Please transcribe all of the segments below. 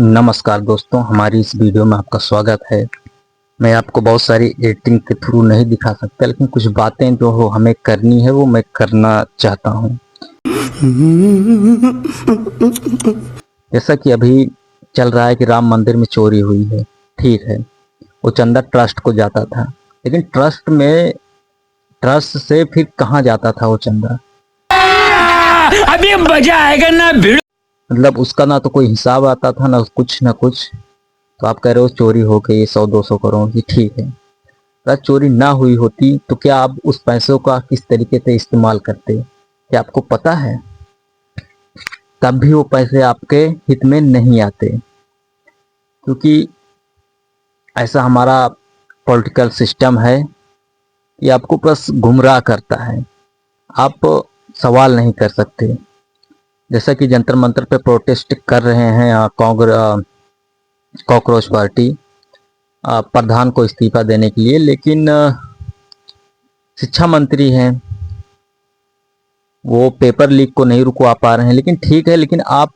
नमस्कार दोस्तों, हमारी इस वीडियो में आपका स्वागत है। मैं आपको बहुत सारी एडिटिंग के थ्रू नहीं दिखा सकता, लेकिन कुछ बातें जो हो हमें करनी है वो मैं करना चाहता हूँ। जैसा कि अभी चल रहा है कि राम मंदिर में चोरी हुई है, ठीक है, वो चंदा ट्रस्ट को जाता था, लेकिन ट्रस्ट से फिर कहाँ जाता था वो चंदा? अभी मजा आएगा ना भिड़। मतलब उसका ना तो कोई हिसाब आता था, ना कुछ। तो आप कह रहे हो चोरी हो गई 100-200 करोड़ की, ठीक है। अगर चोरी ना हुई होती तो क्या आप उस पैसों का किस तरीके से इस्तेमाल करते, क्या आपको पता है? तब भी वो पैसे आपके हित में नहीं आते, क्योंकि ऐसा हमारा पॉलिटिकल सिस्टम है कि आपको बस गुमराह करता है। आप सवाल नहीं कर सकते। जैसा कि जंतर मंतर पे प्रोटेस्ट कर रहे हैं कॉकरोच पार्टी प्रधान को इस्तीफा देने के लिए, लेकिन शिक्षा मंत्री हैं, वो पेपर लीक को नहीं रुकवा पा रहे हैं। लेकिन ठीक है, लेकिन आप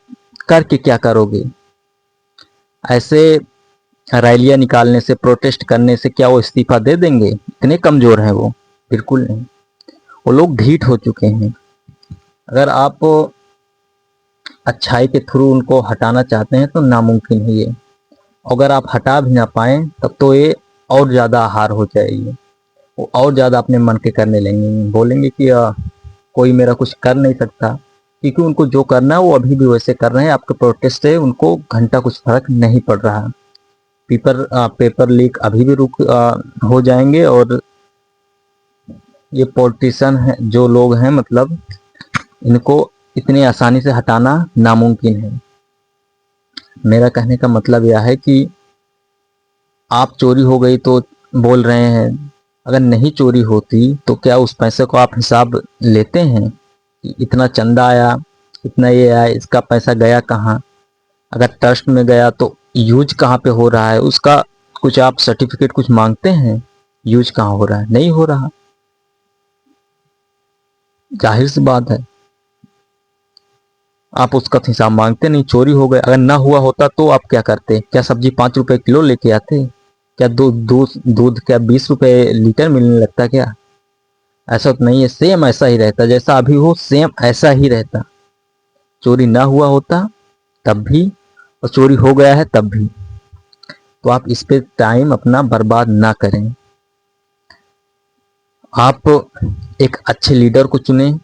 करके क्या करोगे? ऐसे रैलियां निकालने से, प्रोटेस्ट करने से क्या वो इस्तीफा दे देंगे? इतने कमजोर हैं वो? बिल्कुल नहीं। वो लोग ढीठ हो चुके हैं। अगर आप अच्छाई के थ्रू उनको हटाना चाहते हैं तो नामुमकिन है ये। अगर आप हटा भी ना पाए तब तो ये और ज़्यादा हार हो जाएगी। वो और ज़्यादा अपने मन के करने लेंगे, बोलेंगे कि कोई मेरा कुछ कर नहीं सकता, क्योंकि उनको जो करना है वो अभी भी वैसे कर रहे हैं। आपके प्रोटेस्ट से उनको घंटा कुछ फर्क नहीं पड़ रहा। पेपर लीक अभी भी हो जाएंगे, और ये पॉलिटिशियन है, जो लोग हैं, मतलब इनको इतनी आसानी से हटाना नामुमकिन है। मेरा कहने का मतलब यह है कि आप चोरी हो गई तो बोल रहे हैं, अगर नहीं चोरी होती तो क्या उस पैसे को आप हिसाब लेते हैं कि इतना चंदा आया, इतना ये आया, इसका पैसा गया कहाँ? अगर ट्रस्ट में गया तो यूज कहाँ पे हो रहा है उसका? कुछ आप सर्टिफिकेट कुछ मांगते हैं? यूज कहाँ हो रहा है? नहीं हो रहा। जाहिर सी बात है, आप उसका हिसाब मांगते नहीं। चोरी हो गए, अगर ना हुआ होता तो आप क्या करते? क्या सब्जी 5 रुपए किलो लेके आते? क्या दूध क्या 20 रुपए लीटर मिलने लगता क्या? ऐसा तो नहीं है। सेम ऐसा ही रहता, जैसा अभी हो सेम ऐसा ही रहता। चोरी ना हुआ होता तब भी, और चोरी हो गया है तब भी। तो आप इस पे टाइम अपना बर्बाद ना करें। आप एक अच्छे लीडर को चुनें।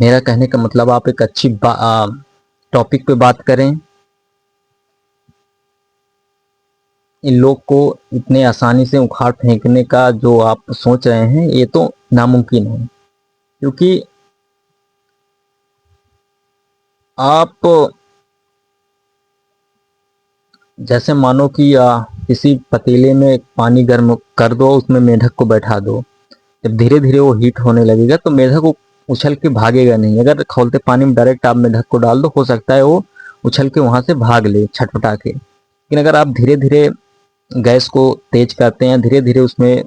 मेरा कहने का मतलब, आप एक अच्छी टॉपिक पे बात करें। इन लोग को इतने आसानी से उखाड़ फेंकने का जो आप सोच रहे हैं, ये तो नामुमकिन है। क्योंकि आप जैसे मानो कि किसी पतीले में पानी गर्म कर दो, उसमें मेंढक को बैठा दो। जब धीरे धीरे वो हीट होने लगेगा तो मेंढक उछल के भागेगा नहीं। अगर खौलते पानी में डायरेक्ट आप मेंढक को डाल दो, हो सकता है वो उछल के वहां से भाग ले छटपटा के। लेकिन अगर आप धीरे धीरे गैस को तेज करते हैं, धीरे धीरे उसमें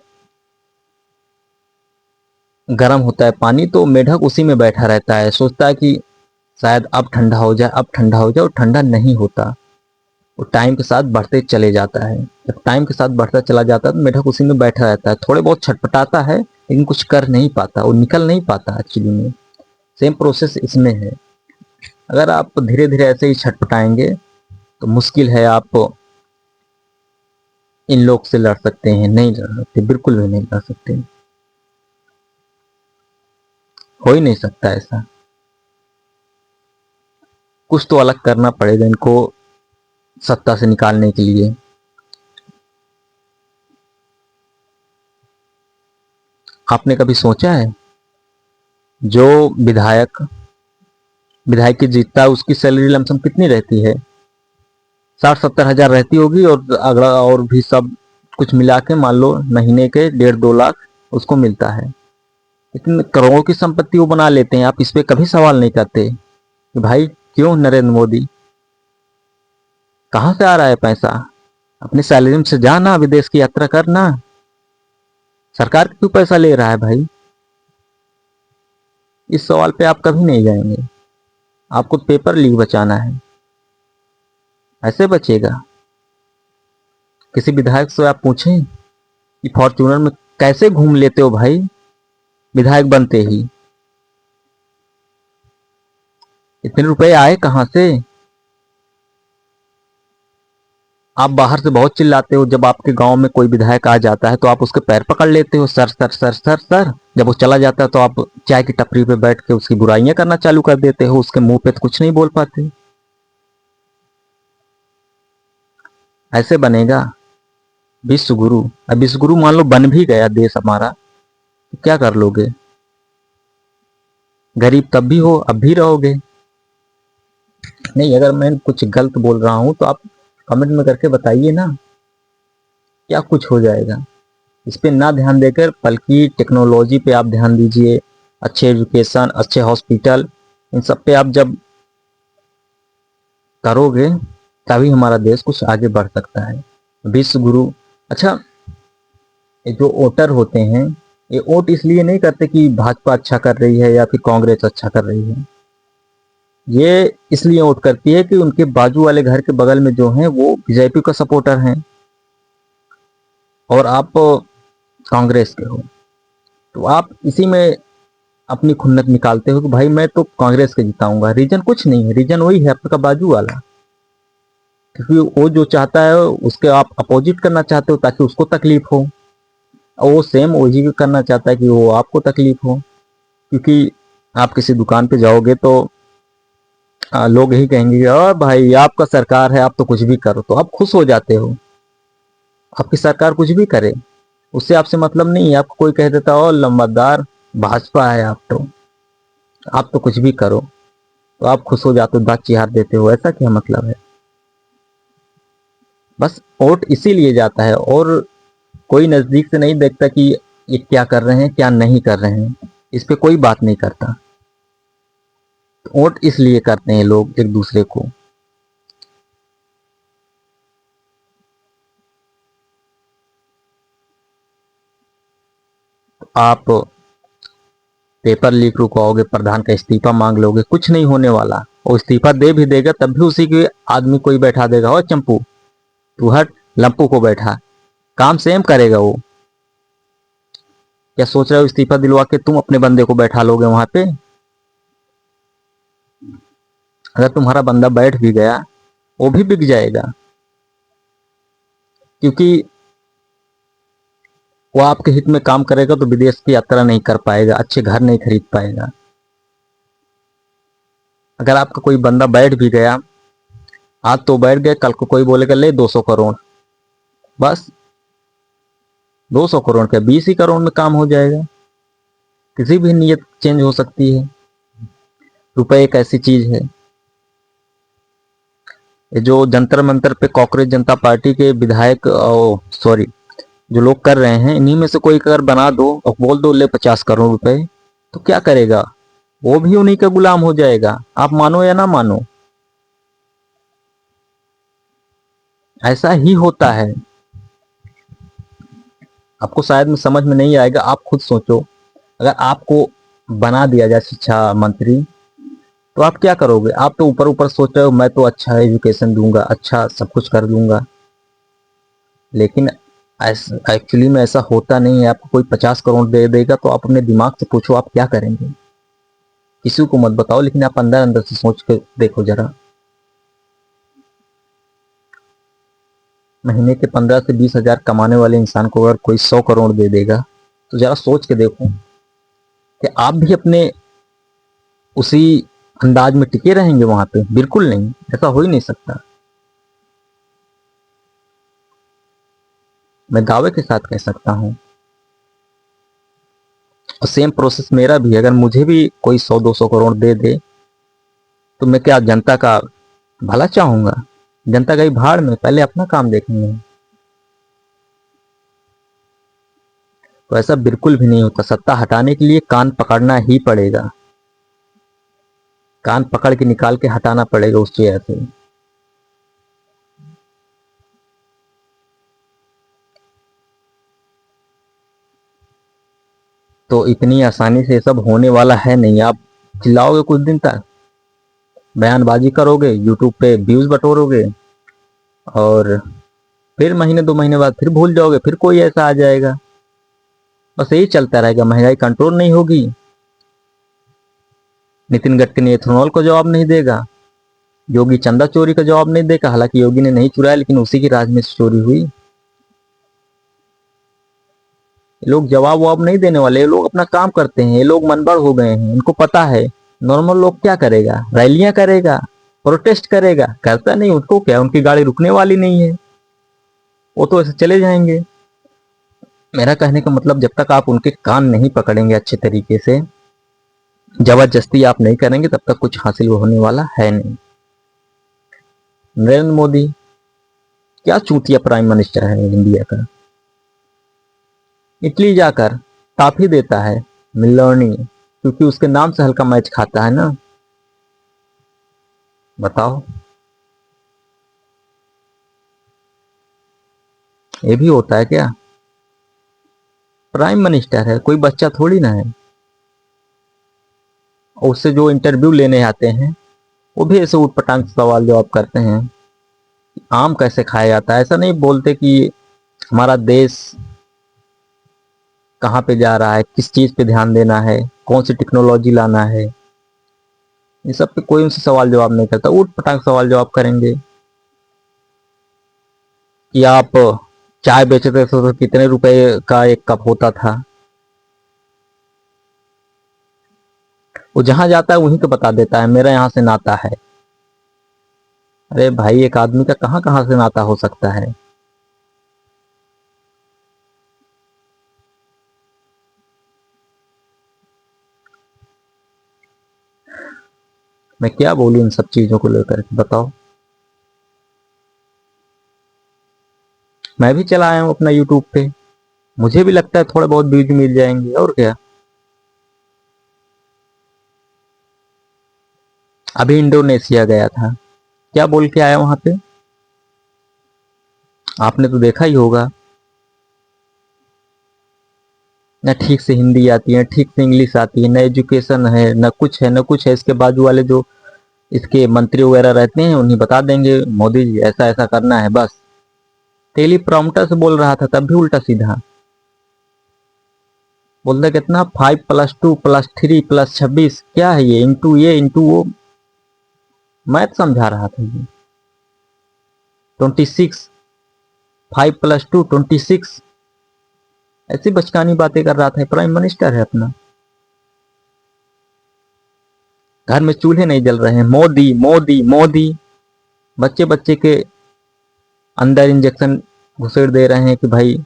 गर्म होता है पानी, तो मेंढक उसी में बैठा रहता है, सोचता है कि शायद अब ठंडा हो जाए, अब ठंडा हो जाए। और ठंडा नहीं होता, वो टाइम के साथ बढ़ते चले जाता है। जब टाइम के साथ बढ़ता चला जाता है तो मेढक उसी में बैठा रहता है, थोड़े बहुत छटपटाता है लेकिन कुछ कर नहीं पाता, वो निकल नहीं पाता एक्चुअली में। सेम प्रोसेस इसमें है। अगर आप धीरे धीरे ऐसे ही छटपटाएंगे तो मुश्किल है आप इन लोग से लड़ सकते हैं। नहीं लड़ सकते, बिल्कुल भी नहीं लड़ सकते। हो ही नहीं सकता ऐसा। कुछ तो अलग करना पड़ेगा इनको सत्ता से निकालने के लिए। आपने कभी सोचा है, जो विधायक विधायक की जीतता है उसकी सैलरी लमसम कितनी रहती है? 60-70 हज़ार रहती होगी, और अगला और भी सब कुछ मिला के मान लो महीने के 1.5-2 लाख उसको मिलता है। लेकिन करोड़ों की संपत्ति वो बना लेते हैं। आप इस पे कभी सवाल नहीं करते कि भाई क्यों नरेंद्र मोदी, कहाँ से आ रहा है पैसा? अपनी सैलरी में से जाना, विदेश की यात्रा करना। सरकार क्यों पैसा ले रहा है भाई? इस सवाल पे आप कभी नहीं जाएंगे। आपको पेपर लीक बचाना है। ऐसे बचेगा? किसी विधायक से आप पूछें कि फॉर्च्यूनर में कैसे घूम लेते हो भाई विधायक बनते ही? इतने रुपए आए कहां से? आप बाहर से बहुत चिल्लाते हो, जब आपके गांव में कोई विधायक आ जाता है तो आप उसके पैर पकड़ लेते हो, sir sir sir sir sir. जब वो चला जाता है तो आप चाय की टपरी पे बैठ के उसकी बुराइयां करना चालू कर देते हो, उसके मुंह पे तो कुछ नहीं बोल पाते। ऐसे बनेगा विश्व गुरु? अब विश्व गुरु मान लो बन भी गया देश हमारा, तो क्या कर लोगे? गरीब तब भी हो, अब भी रहोगे। नहीं, अगर मैं कुछ गलत बोल रहा हूं तो आप कमेंट में करके बताइए ना, क्या कुछ हो जाएगा। इस पे ना ध्यान देकर बल्कि टेक्नोलॉजी पे आप ध्यान दीजिए, अच्छे एजुकेशन, अच्छे हॉस्पिटल, इन सब पे आप जब करोगे तभी हमारा देश कुछ आगे बढ़ सकता है। विश्व गुरु, अच्छा, ये जो वोटर होते हैं ये वोट इसलिए नहीं करते कि भाजपा अच्छा कर रही है या फिर कांग्रेस अच्छा कर रही है। ये इसलिए वोट करती है कि उनके बाजू वाले घर के बगल में जो हैं वो बीजेपी का सपोर्टर हैं और आप कांग्रेस के हो, तो आप इसी में अपनी खुन्नत निकालते हो कि भाई मैं तो कांग्रेस के जिताऊंगा। रीजन कुछ नहीं है, रीजन वही है आपका बाजू वाला, क्योंकि वो जो चाहता है उसके आप अपोजिट करना चाहते हो ताकि उसको तकलीफ हो, और वो सेम वही करना चाहता है कि वो आपको तकलीफ हो। क्योंकि आप किसी दुकान पे जाओगे तो लोग यही कहेंगे और भाई आपका सरकार है, आप तो कुछ भी करो, तो आप खुश हो जाते हो। आपकी सरकार कुछ भी करे उससे आपसे मतलब नहीं है। आपको कोई कह देता हो लंबादार भाजपा है, आप तो कुछ भी करो, तो आप खुश हो जाते हो, दांत चिहार देते हो। ऐसा क्या मतलब है? बस वोट इसीलिए जाता है, और कोई नजदीक से नहीं देखता कि ये क्या कर रहे हैं क्या नहीं कर रहे हैं, इस पे कोई बात नहीं करता। वोट इसलिए करते हैं लोग एक दूसरे को। आप पेपर लीक रुकवाओगे, प्रधान का इस्तीफा मांग लोगे, कुछ नहीं होने वाला। वो इस्तीफा दे भी देगा तब भी उसी के आदमी को ही बैठा देगा, और चंपू तू हट, लंपू को बैठा, काम सेम करेगा वो। क्या सोच रहे हो इस्तीफा दिलवा के तुम अपने बंदे को बैठा लोगे वहां पे? अगर तुम्हारा बंदा बैठ भी गया वो भी बिक जाएगा, क्योंकि वो आपके हित में काम करेगा तो विदेश की यात्रा नहीं कर पाएगा, अच्छे घर नहीं खरीद पाएगा। अगर आपका कोई बंदा बैठ भी गया, आज तो बैठ गए, कल को कोई बोलेगा ले 200 करोड़, बस 200 करोड़ क्या 20 ही करोड़ में काम हो जाएगा। किसी भी नीयत चेंज हो सकती है। रुपए एक ऐसी चीज है। ये जो जंतर मंतर पे कांग्रेस जनता पार्टी के विधायक, सॉरी, जो लोग कर रहे हैं, इन्हीं में से कोई अगर बना दो और बोल दो ले 50 करोड़ रुपए, तो क्या करेगा? वो भी उन्हीं का गुलाम हो जाएगा, आप मानो या ना मानो। ऐसा ही होता है। आपको शायद में समझ में नहीं आएगा, आप खुद सोचो, अगर आपको बना दिया जाए शिक्षा मंत्री तो आप क्या करोगे? आप तो ऊपर ऊपर सोच रहे हो मैं तो अच्छा एजुकेशन दूंगा, अच्छा सब कुछ कर दूंगा, लेकिन एक्चुअली में ऐसा होता नहीं है। आपको कोई 50 करोड़ दे देगा तो आप अपने दिमाग से पूछो आप क्या करेंगे। किसी को मत बताओ, लेकिन आप अंदर अंदर से सोच के देखो जरा। महीने के 15 से 20 हजार कमाने वाले इंसान को अगर कोई 100 करोड़ दे देगा तो जरा सोच के देखो कि आप भी अपने उसी अंदाज में टिके रहेंगे वहां पे? बिल्कुल नहीं, ऐसा हो ही नहीं सकता। मैं दावे के साथ कह सकता हूं। और सेम प्रोसेस मेरा भी, अगर मुझे भी कोई 100-200 करोड़ दे दे तो मैं क्या जनता का भला चाहूंगा? जनता गई भाड़ में, पहले अपना काम देखेंगे। तो ऐसा बिल्कुल भी नहीं होता। सत्ता हटाने के लिए कान पकड़ना ही पड़ेगा, कान पकड़ के निकाल के हटाना पड़ेगा उस चेयर से। तो इतनी आसानी से सब होने वाला है नहीं। आप चिल्लाओगे कुछ दिन तक, बयानबाजी करोगे, यूट्यूब पे व्यूज बटोरोगे, और फिर महीने 2 महीने बाद फिर भूल जाओगे, फिर कोई ऐसा आ जाएगा। बस यही चलता रहेगा, महंगाई कंट्रोल नहीं होगी। नितिन गडकरी एथेनॉल को जवाब नहीं देगा, योगी चंदा चोरी का जवाब नहीं देगा। हालांकि योगी ने नहीं चुराया, लेकिन उसी की राज में से चोरी हुई। ये लोग जवाब ववाब नहीं देने वाले, ये लोग अपना काम करते हैं। ये लोग मनबड़ हो गए हैं, इनको पता है नॉर्मल लोग क्या करेगा, रैलियां करेगा, प्रोटेस्ट करेगा, करता नहीं। उनको क्या, उनकी गाड़ी रुकने वाली नहीं है, वो तो ऐसे चले जाएंगे। मेरा कहने का मतलब, जब तक आप उनके कान नहीं पकड़ेंगे अच्छे तरीके से, जबरदस्ती आप नहीं करेंगे, तब तक कुछ हासिल होने वाला है नहीं। नरेंद्र मोदी क्या चूतिया प्राइम मिनिस्टर है इंडिया का। इटली जाकर टाफी देता है मिलोनी, क्योंकि उसके नाम से हल्का मैच खाता है ना। बताओ, ये भी होता है क्या? प्राइम मिनिस्टर है, कोई बच्चा थोड़ी ना है। और उससे जो इंटरव्यू लेने आते हैं, वो भी ऐसे उटपटांग सवाल जवाब करते हैं। आम कैसे खाया जाता है, ऐसा नहीं बोलते कि हमारा देश कहाँ पे जा रहा है, किस चीज पे ध्यान देना है, कौन सी टेक्नोलॉजी लाना है। ये सब पे कोई उनसे सवाल जवाब नहीं करता, उठ पटांग सवाल जवाब करेंगे कि आप चाय बेचते थे तो कितने रुपए का एक कप होता था। वो जहां जाता है वहीं तो बता देता है, मेरा यहाँ से नाता है। अरे भाई, एक आदमी का कहाँ कहाँ से नाता हो सकता है। मैं क्या बोलूं इन सब चीजों को लेकर के, बताओ। मैं भी चला आया हूं अपना यूट्यूब पे, मुझे भी लगता है थोड़ा बहुत व्यूज मिल जाएंगे, और क्या। अभी इंडोनेशिया गया था, क्या बोल के आया वहां पे, आपने तो देखा ही होगा। न ठीक से हिंदी आती है, ठीक से इंग्लिश आती है, न एजुकेशन है, न कुछ है, न कुछ है। इसके बाजू वाले जो इसके मंत्री वगैरह रहते हैं, उन्हें बता देंगे मोदी जी ऐसा ऐसा करना है, बस। टेली प्रॉम्प्टर से बोल रहा था, तब भी उल्टा सीधा बोलता। कितना 5+2+3+26 क्या है ये इंटू वो, मैथ समझा रहा था ये। 26, 5+2 26, ऐसी बचकानी बातें कर रहा था। प्राइम मिनिस्टर है अपना, घर में चूल्हे नहीं जल रहे हैं, मोदी मोदी मोदी। बच्चे बच्चे के अंदर इंजेक्शन घुसेड़ दे रहे हैं कि भाई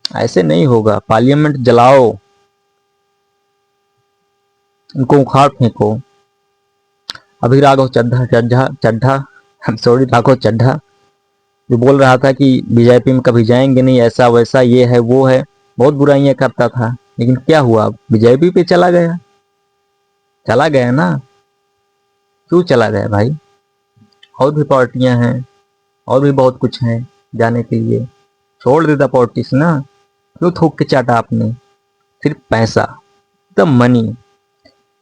ऐसे नहीं होगा। पार्लियामेंट जलाओ, इनको उखाड़ फेंको। अभी राघव चड्ढा चड्ढा चड्ढा सॉरी, राघव चड्ढा जो बोल रहा था कि बीजेपी में कभी जाएंगे नहीं, ऐसा वैसा, ये है वो है, बहुत बुराइयां करता था। लेकिन क्या हुआ, बीजेपी पे चला गया। चला गया ना, क्यों चला गया भाई? और भी पार्टियां हैं, और भी बहुत कुछ है जाने के लिए। छोड़ देता पॉलिटिक्स ना, क्यों थूक के चाटा आपने? सिर्फ पैसा, द मनी।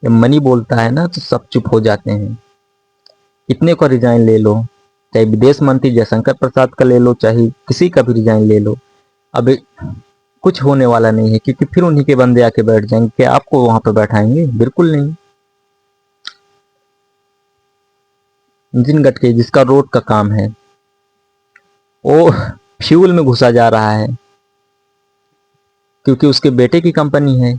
जब मनी बोलता है ना, तो सब चुप हो जाते हैं। कितने का रिजाइन ले लो, चाहे विदेश मंत्री जयशंकर प्रसाद का ले लो, चाहे किसी का भी रिजाइन ले लो, अब कुछ होने वाला नहीं है। क्योंकि फिर उन्हीं के बंदे आके बैठ जाएंगे। क्या आपको वहां पर बैठाएंगे? बिल्कुल नहीं। नितिन गडकरी जिसका रोड का काम है, वो फ्यूल में घुसा जा रहा है, क्योंकि उसके बेटे की कंपनी है।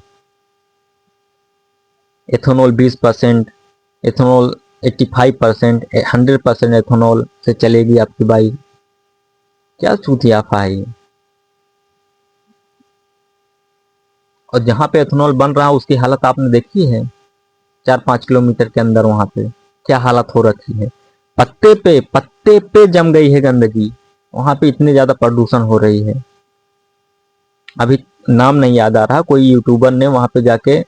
एथेनॉल 20%, एथेनॉल 85%, 100% एथेनॉल से चलेगी आपकी बाइक। क्या चूतियाफा है ये। और जहां पे एथेनॉल बन रहा है, उसकी हालत आपने देखी है? 4-5 किलोमीटर के अंदर वहां पे क्या हालत हो रखी है। पत्ते पे जम गई है गंदगी। वहां पे इतनी ज्यादा प्रदूषण हो रही है। अभी नाम नहीं याद आ रहा, कोई यूट्यूबर ने वहां पे जाके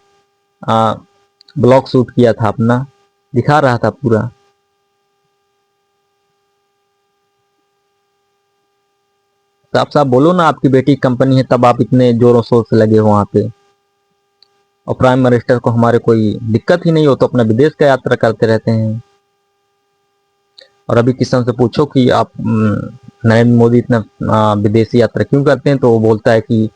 ब्लॉग शूट किया था अपना, दिखा रहा था पूरा। साफ साफ बोलो ना, आपकी बेटी की कंपनी है, तब आप इतने जोरों शोर से लगे हो वहां पे। और प्राइम मिनिस्टर को हमारे कोई दिक्कत ही नहीं हो, तो अपना विदेश का यात्रा करते रहते हैं। और अभी किसान से पूछो कि आप नरेंद्र मोदी इतना विदेशी यात्रा क्यों करते हैं, तो वो बोलता है कि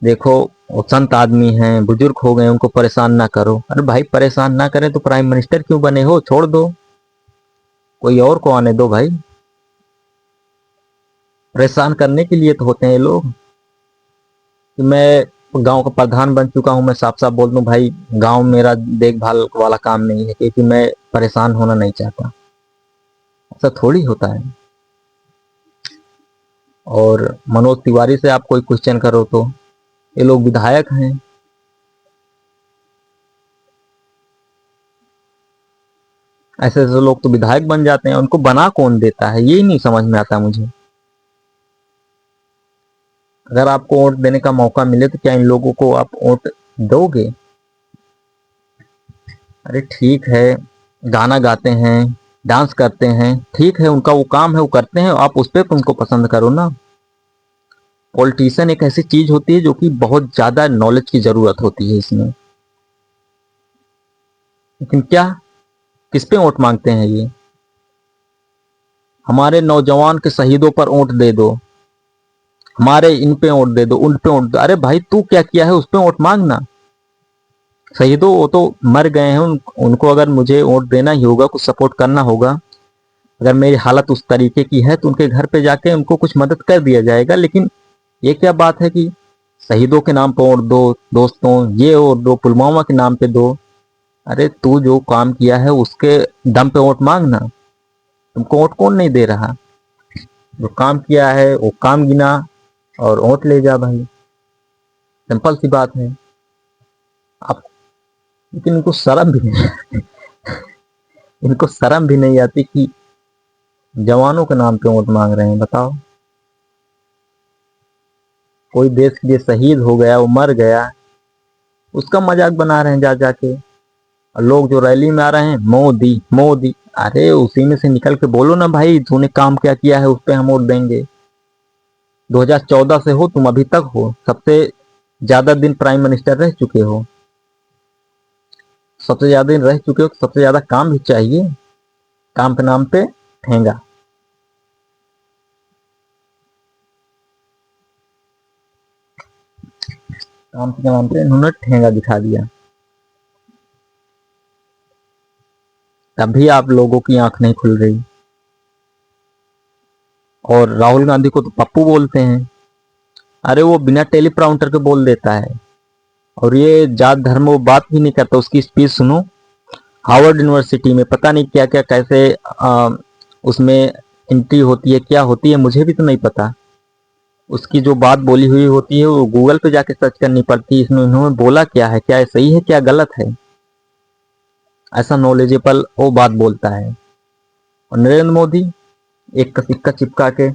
देखो वो संत आदमी हैं, बुजुर्ग हो गए, उनको परेशान ना करो। अरे भाई परेशान ना करें तो प्राइम मिनिस्टर क्यों बने हो, छोड़ दो, कोई और को आने दो भाई। परेशान करने के लिए तो होते हैं ये लोग। कि मैं गांव का प्रधान बन चुका हूं, मैं साफ साफ बोल दूं भाई, गांव मेरा देखभाल वाला काम नहीं है, क्योंकि मैं परेशान होना नहीं चाहता। ऐसा थोड़ी होता है। और मनोज तिवारी से आप कोई क्वेश्चन करो तो ये लोग विधायक हैं, ऐसे ऐसे लोग तो विधायक बन जाते हैं, उनको बना कौन देता है, यही नहीं समझ में आता मुझे। अगर आपको वोट देने का मौका मिले तो क्या इन लोगों को आप वोट दोगे? अरे ठीक है, गाना गाते हैं, डांस करते हैं, ठीक है, उनका वो काम है, वो करते हैं, आप उस पर उनको पसंद करो ना। पॉलिटिशियन एक ऐसी चीज होती है जो कि बहुत ज्यादा नॉलेज की जरूरत होती है इसमें। लेकिन क्या, किस पे वोट मांगते हैं ये? हमारे नौजवान के शहीदों पर वोट दे दो, हमारे इन पे वोट दे दो, उन पे वोट दो। अरे भाई तू क्या किया है उस पे वोट मांगना। शहीदों वो तो मर गए हैं, उनको अगर मुझे वोट देना ही होगा, कुछ सपोर्ट करना होगा, अगर मेरी हालत उस तरीके की है तो उनके घर पे जाके उनको कुछ मदद कर दिया जाएगा। लेकिन ये क्या बात है कि शहीदों के नाम पर वोट दो, दोस्तों ये वोट दो, पुलवामा के नाम पे दो। अरे तू जो काम किया है उसके दम पे वोट मांगना, तुमको वोट कौन नहीं दे रहा? जो काम किया है वो काम गिना और वोट ले जा भाई, सिंपल सी बात है। आप, लेकिन इनको शर्म भी नहीं इनको शर्म भी नहीं आती कि जवानों के नाम पे वोट मांग रहे हैं। बताओ, कोई देश के लिए शहीद हो गया, वो मर गया, उसका मजाक बना रहे हैं जा जाके। और लोग जो रैली में आ रहे हैं, मोदी मोदी, अरे उसी में से निकल के बोलो ना भाई, तूने काम क्या किया है उस पर हम वोट देंगे। 2014 से हो तुम, अभी तक हो, सबसे ज्यादा दिन प्राइम मिनिस्टर रह चुके हो, सबसे ज्यादा दिन रह चुके हो, सबसे ज्यादा काम भी चाहिए, काम के नाम पे ठेंगा। काम के नाम पे इन्होंने ठेंगा दिखा दिया, तभी आप लोगों की आंख नहीं खुल रही। और राहुल गांधी को तो पप्पू बोलते हैं। अरे वो बिना टेलीप्रॉम्प्टर के बोल देता है, और ये जात धर्म वो बात भी नहीं करता। उसकी स्पीच सुनो, हार्वर्ड यूनिवर्सिटी में पता नहीं क्या क्या कैसे उसमें एंट्री होती है, क्या होती है मुझे भी तो नहीं पता। उसकी जो बात बोली हुई होती है वो गूगल पे जाके सर्च करनी पड़ती है, इसमें इन्होंने बोला क्या है, क्या सही है क्या गलत है, ऐसा नॉलेजेबल वो बात बोलता है। और नरेंद्र मोदी एक का सिक्का चिपका के,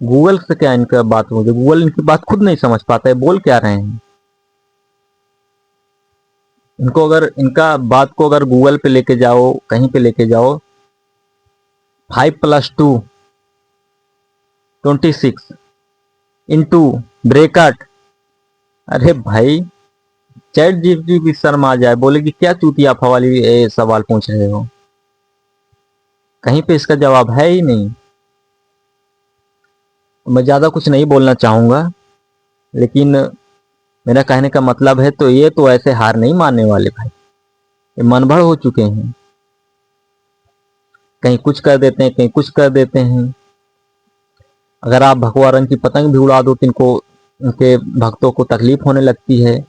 गूगल से क्या इनका बात हो, गूगल इनकी बात खुद नहीं समझ पाता है, बोल क्या रहे हैं। इनको अगर इनका बात को अगर गूगल पे लेके जाओ, कहीं पे लेके जाओ, 5+2 = 26 इंटू ब्रेकट, अरे भाई चैट जीपीटी भी शर्म आ जाए, बोले कि क्या चूतिया फवाली सवाल पूछ रहे हो, कहीं पे इसका जवाब है ही नहीं। मैं ज्यादा कुछ नहीं बोलना चाहूंगा, लेकिन मेरा कहने का मतलब है, तो ये तो ऐसे हार नहीं मानने वाले भाई, ये मनभर हो चुके हैं, कहीं कुछ कर देते हैं, कहीं कुछ कर देते हैं। अगर आप भगवा रंग की पतंग भी उड़ा दो तो इनको, उनके भक्तों को तकलीफ होने लगती है।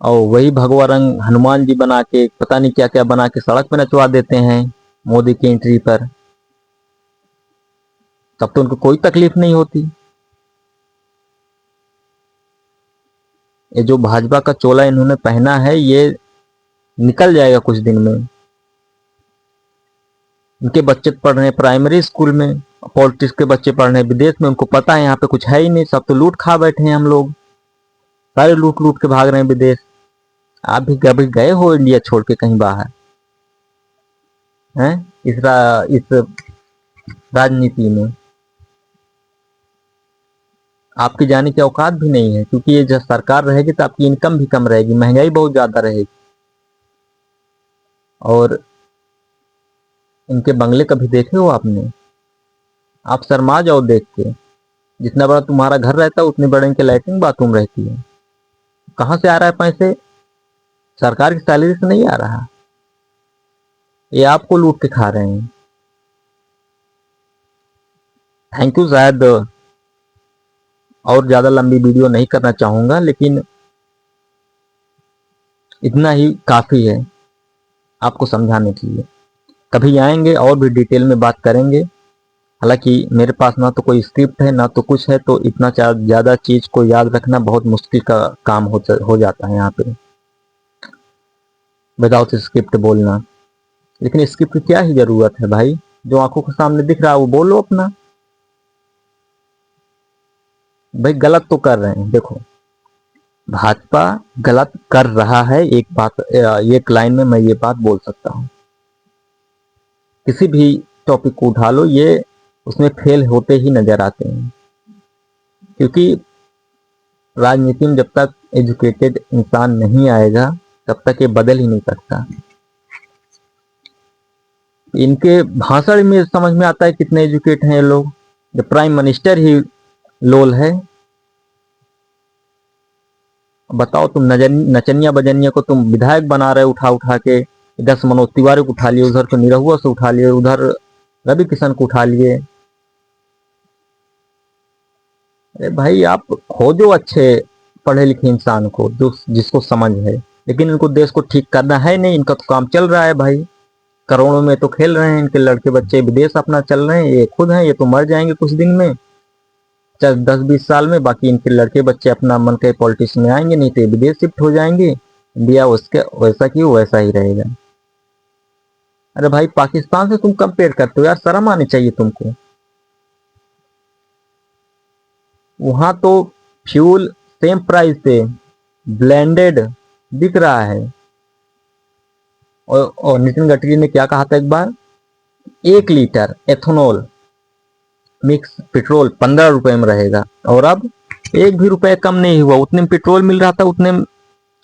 और वही भगवा रंग हनुमान जी बना के, पता नहीं क्या क्या बना के सड़क पे नचवा देते हैं मोदी की एंट्री पर, तब तो उनको कोई तकलीफ नहीं होती। ये जो भाजपा का चोला इन्होंने पहना है, ये निकल जाएगा कुछ दिन में। इनके बच्चे पढ़ रहे हैं प्राइमरी स्कूल में, पॉलिटिक्स के बच्चे पढ़ रहे हैं विदेश में, उनको पता है यहाँ पे कुछ है ही नहीं, सब तो लूट खा बैठे हैं, हम लोग सारे लूट लूट के भाग रहे हैं विदेश। आप भी कभी गए हो इंडिया छोड़ के कहीं बाहर हैं, इस राजनीति में? आपकी जाने की औकात भी नहीं है, क्योंकि ये जब सरकार रहेगी तो आपकी इनकम भी कम रहेगी, महंगाई बहुत ज़्यादा रहेगी। और इनके बंगले कभी देखे हो आपने? आप शर्मा जाओ देख के। जितना बड़ा तुम्हारा घर रहता है उतने बड़े इनके लैट्रिन बाथरूम रहती है। कहाँ से आ रहा है पैसे? सरकार की सैलरी से नहीं आ रहा, ये आपको लूट के खा रहे हैं। Thank you. शायद और ज़्यादा लंबी वीडियो नहीं करना चाहूँगा, लेकिन इतना ही काफ़ी है आपको समझाने के लिए। कभी आएंगे और भी डिटेल में बात करेंगे। हालांकि मेरे पास ना तो कोई स्क्रिप्ट है ना तो कुछ है, तो इतना ज़्यादा चीज़ को याद रखना बहुत मुश्किल का काम हो जाता है यहाँ पे विदाउट स्क्रिप्ट बोलना। लेकिन स्क्रिप्ट की क्या ही ज़रूरत है भाई, जो आंखों के सामने दिख रहा है वो बोलो अपना। भाई गलत तो कर रहे हैं, देखो भाजपा गलत कर रहा है, एक बात एक लाइन में मैं ये बात बोल सकता हूँ। किसी भी टॉपिक को उठा लो, ये उसमें फेल होते ही नजर आते हैं, क्योंकि राजनीति में जब तक एजुकेटेड इंसान नहीं आएगा तब तक ये बदल ही नहीं सकता। इनके भाषण में समझ में आता है कितने एजुकेट हैं ये लोग, जब प्राइम मिनिस्टर ही लोल है। बताओ, तुम नचनिया बजनिया को तुम विधायक बना रहे उठा उठा के। इधर से मनोज तिवारी को उठा लिए, उधर से निरहुआ से उठा लिए, उधर रवि किशन को उठा लिए। अरे भाई आप खोजो अच्छे पढ़े लिखे इंसान को जो जिसको समझ है, लेकिन इनको देश को ठीक करना है नहीं। इनका तो काम चल रहा है भाई, करोड़ों में तो खेल रहे हैं इनके लड़के बच्चे, विदेश अपना चल रहे हैं। ये खुद हैं, ये तो मर जाएंगे कुछ दिन में, 10-20 साल में। बाकी इनके लड़के बच्चे अपना मन के पॉलिटिक्स में आएंगे, नहीं तो ये विदेश शिफ्ट हो जाएंगे। इंडिया उसके वैसा की वैसा ही रहेगा। अरे भाई पाकिस्तान से तुम कंपेयर करते हो यार, शर्म आनी चाहिए तुमको। वहां तो फ्यूल सेम प्राइस पे ब्लेंडेड बिक रहा है। और नितिन गडकरी ने क्या कहा था एक बार, 1 लीटर एथेनॉल मिक्स पेट्रोल 15 रुपए में रहेगा, और अब 1 भी रुपए कम नहीं हुआ। उतने में पेट्रोल मिल रहा था, उतने में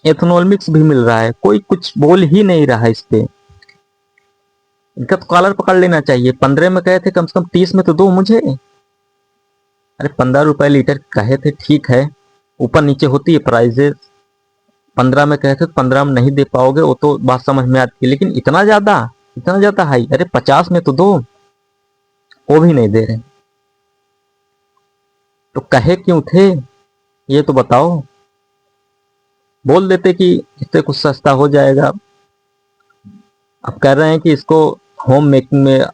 एथेनॉल मिक्स भी मिल रहा है। कोई कुछ बोल ही नहीं रहा इस पे। इनका तो कॉलर पकड़ लेना चाहिए। 15 में कहे थे, कम से कम 30 में तो दो मुझे। अरे 15 रुपए लीटर कहे थे, ठीक है, ऊपर नीचे होती है प्राइजेस। 15 में कहे थे, 15 में नहीं दे पाओगे, वो तो बात समझ में आती है, लेकिन इतना ज्यादा हाई। अरे 50 में तो दो, वो भी नहीं दे रहे, तो कहे क्यों थे ये तो बताओ। बोल देते कि इससे कुछ सस्ता हो जाएगा। अब कह रहे हैं कि इसको होम मेकिंग में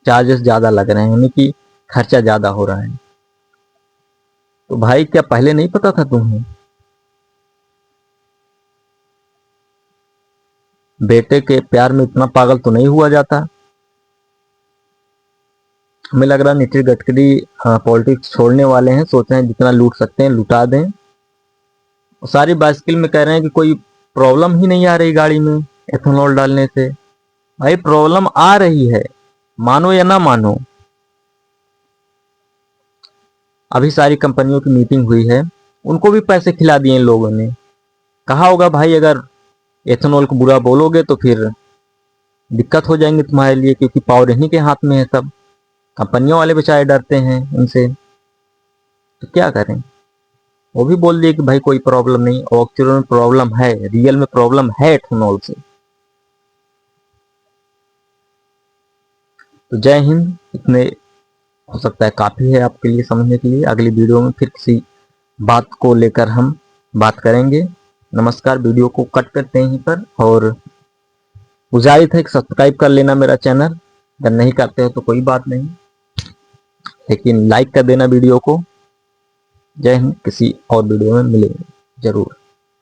चार्जेस ज्यादा लग रहे हैं, यानी कि खर्चा ज्यादा हो रहा है। तो भाई क्या पहले नहीं पता था तुम्हें? बेटे के प्यार में इतना पागल तो नहीं हुआ जाता। हमें लग रहा नितिन गडकरी पॉलिटिक्स छोड़ने वाले हैं, सोच रहे हैं जितना लूट सकते हैं लुटा दें। और सारी बाइसिकल में कह रहे हैं कि कोई प्रॉब्लम ही नहीं आ रही गाड़ी में एथेनॉल डालने से। भाई प्रॉब्लम आ रही है, मानो या ना मानो। अभी सारी कंपनियों की मीटिंग हुई है, उनको भी पैसे खिला दिए इन लोगों ने। कहा होगा भाई अगर एथेनॉल को बुरा बोलोगे तो फिर दिक्कत हो जाएंगे तुम्हारे लिए, क्योंकि पावर इन्हीं के हाथ में है सब। कंपनियों वाले बेचारे डरते हैं इनसे, तो क्या करें। वो भी बोल दिए कि भाई कोई प्रॉब्लम नहीं, और एक्चुअल में प्रॉब्लम है, रियल में प्रॉब्लम है एथेनॉल से। तो जय हिंद। इतने हो सकता है काफी है आपके लिए समझने के लिए। अगली वीडियो में फिर किसी बात को लेकर हम बात करेंगे। नमस्कार। वीडियो को कट करते हैं यहीं पर, और गुजारिश है कि सब्सक्राइब कर लेना मेरा चैनल। अगर नहीं करते हो तो कोई बात नहीं, लेकिन लाइक कर देना वीडियो को। जय हिंद। किसी और वीडियो में मिलेंगे जरूर,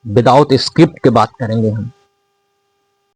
विदाउट स्क्रिप्ट के बात करेंगे हम।